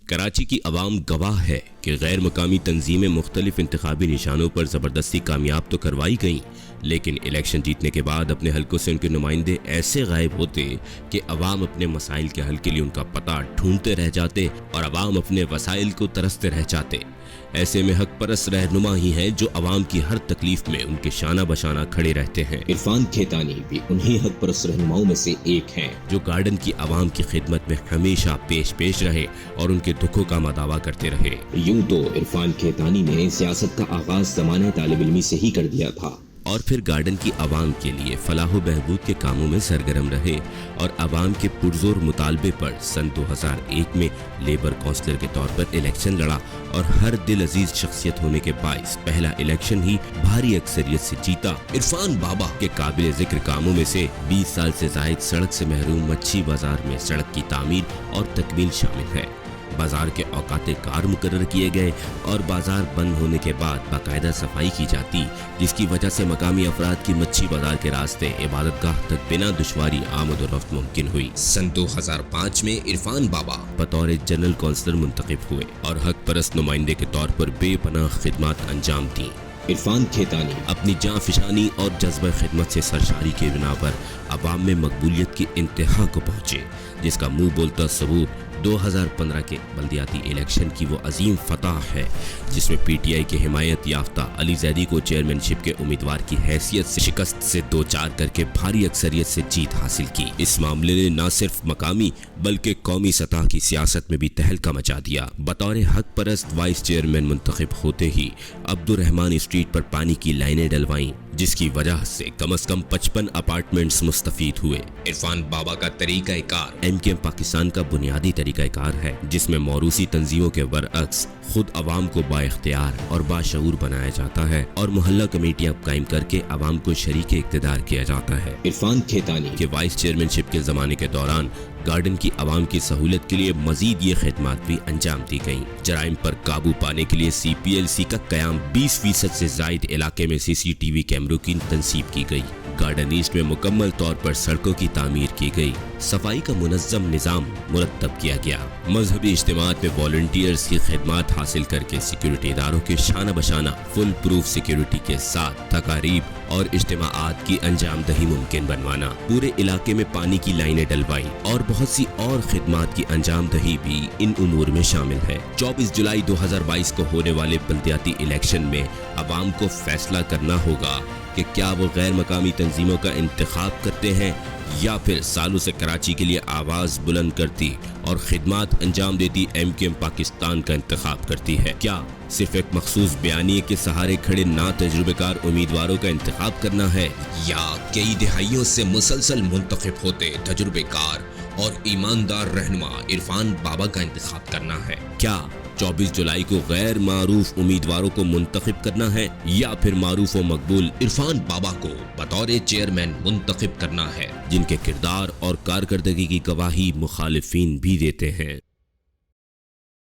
کراچی کی عوام گواہ ہے کہ غیر مقامی تنظیمیں مختلف انتخابی نشانوں پر زبردستی کامیاب تو کروائی گئیں، لیکن الیکشن جیتنے کے بعد اپنے حلقوں سے ان کے نمائندے ایسے غائب ہوتے کہ عوام اپنے مسائل کے حل کے لیے ان کا پتہ ڈھونڈتے رہ جاتے اور عوام اپنے وسائل کو ترستے رہ جاتے۔ ایسے میں حق پرست رہنما ہی ہیں جو عوام کی ہر تکلیف میں ان کے شانہ بشانہ کھڑے رہتے ہیں۔ عرفان کھیتانی بھی انہی حق پرست رہنماؤں میں سے ایک ہیں جو گارڈن کی عوام کی خدمت میں ہمیشہ پیش رہے اور ان کے دکھوں کا مداوا کرتے رہے۔ یوں تو عرفان کھیتانی نے سیاست کا آغاز زمانہ طالب علمی سے ہی کر دیا تھا، اور پھر گارڈن کی عوام کے لیے فلاح و بہبود کے کاموں میں سرگرم رہے اور عوام کے پرزور مطالبے پر سن 2001 میں لیبر کونسلر کے طور پر الیکشن لڑا اور ہر دل عزیز شخصیت ہونے کے باعث پہلا الیکشن ہی بھاری اکثریت سے جیتا۔ عرفان بابا کے قابل ذکر کاموں میں سے 20 سال سے زائد سڑک سے محروم مچھی بازار میں سڑک کی تعمیر اور تکمیل شامل ہے۔ بازار کے اوقات کار مقرر کیے گئے اور بازار بند ہونے کے بعد باقاعدہ صفائی کی جاتی، جس کی وجہ سے مقامی افراد کی مچھی بازار کے راستے عبادت گاہ تک بنا دشواری آمد و رفت ممکن ہوئی۔ سن 2005 میں عرفان بابا بطور جنرل کونسلر منتخب ہوئے اور حق پرست نمائندے کے طور پر بے پناہ خدمات انجام دیں۔ عرفان کھیتانی اپنی جاں فشانی اور جذبہ خدمت سے سرشاری کے بنا پر عوام میں مقبولیت کی انتہا کو پہنچے، جس کا منہ بولتا ثبوت 2015 کے بلدیاتی الیکشن کی وہ عظیم فتح ہے جس میں پی ٹی آئی کے حمایت یافتہ علی زیدی کو چیئرمین شپ کے امیدوار کی حیثیت سے شکست سے دوچار کر کے بھاری اکثریت سے جیت حاصل کی۔ اس معاملے نے نہ صرف مقامی بلکہ قومی سطح کی سیاست میں بھی تہلکہ مچا دیا۔ بطور حق پرست وائس چیئرمین منتخب ہوتے ہی عبد الرحمان اسٹریٹ پر پانی کی لائنیں ڈلوائیں، جس کی وجہ سے کم از کم 55 اپارٹمنٹس مستفید ہوئے۔ عرفان بابا کا طریقہ کار ایم کیو ایم پاکستان کا بنیادی طریقہ کار ہے، جس میں موروثی تنظیموں کے برعکس خود عوام کو با اختیار اور باشعور بنایا جاتا ہے اور محلہ کمیٹیاں قائم کر کے عوام کو شریک اقتدار کیا جاتا ہے۔ عرفان کھیتانی کہ وائس چیئرمین شپ کے زمانے کے دوران گارڈن کی عوام کی سہولت کے لیے مزید یہ خدمات بھی انجام دی گئیں۔ جرائم پر قابو پانے کے لیے سی پی ایل سی کا قیام 20% سے زائد علاقے میں CCTV کیمروں کی تنصیب کی گئی۔ گارڈن ایسٹ میں مکمل طور پر سڑکوں کی تعمیر کی گئی، صفائی کا منظم نظام مرتب کیا گیا، مذہبی اجتماعات میں والنٹیئرز کی خدمات حاصل کر کے سیکیورٹی اداروں کے شانہ بشانہ فل پروف سیکیورٹی کے ساتھ تقاریب اور اجتماعات کی انجام دہی ممکن بنوانا، پورے علاقے میں پانی کی لائنیں ڈلوائی اور بہت سی اور خدمات کی انجام دہی بھی ان امور میں شامل ہے۔ 24 جولائی 2022 کو ہونے والے بلدیاتی الیکشن میں عوام کو فیصلہ کرنا ہوگا کہ کیا وہ غیر مقامی تنظیموں کا انتخاب کرتے ہیں یا پھر سالوں سے کراچی کے لیے آواز بلند کرتی اور خدمات انجام دیتی ایم کیو ایم پاکستان کا انتخاب کرتی ہے۔ کیا صرف ایک مخصوص بیانیے کے سہارے کھڑے نا تجربہ کار امیدواروں کا انتخاب کرنا ہے، یا کئی دہائیوں سے مسلسل منتخب ہوتے تجربہ کار اور ایماندار رہنما عرفان بابا کا انتخاب کرنا ہے؟ کیا 24 جولائی کو غیر معروف امیدواروں کو منتخب کرنا ہے یا پھر معروف و مقبول عرفان بابا کو بطور چیئرمین منتخب کرنا ہے، جن کے کردار اور کارکردگی کی گواہی مخالفین بھی دیتے ہیں؟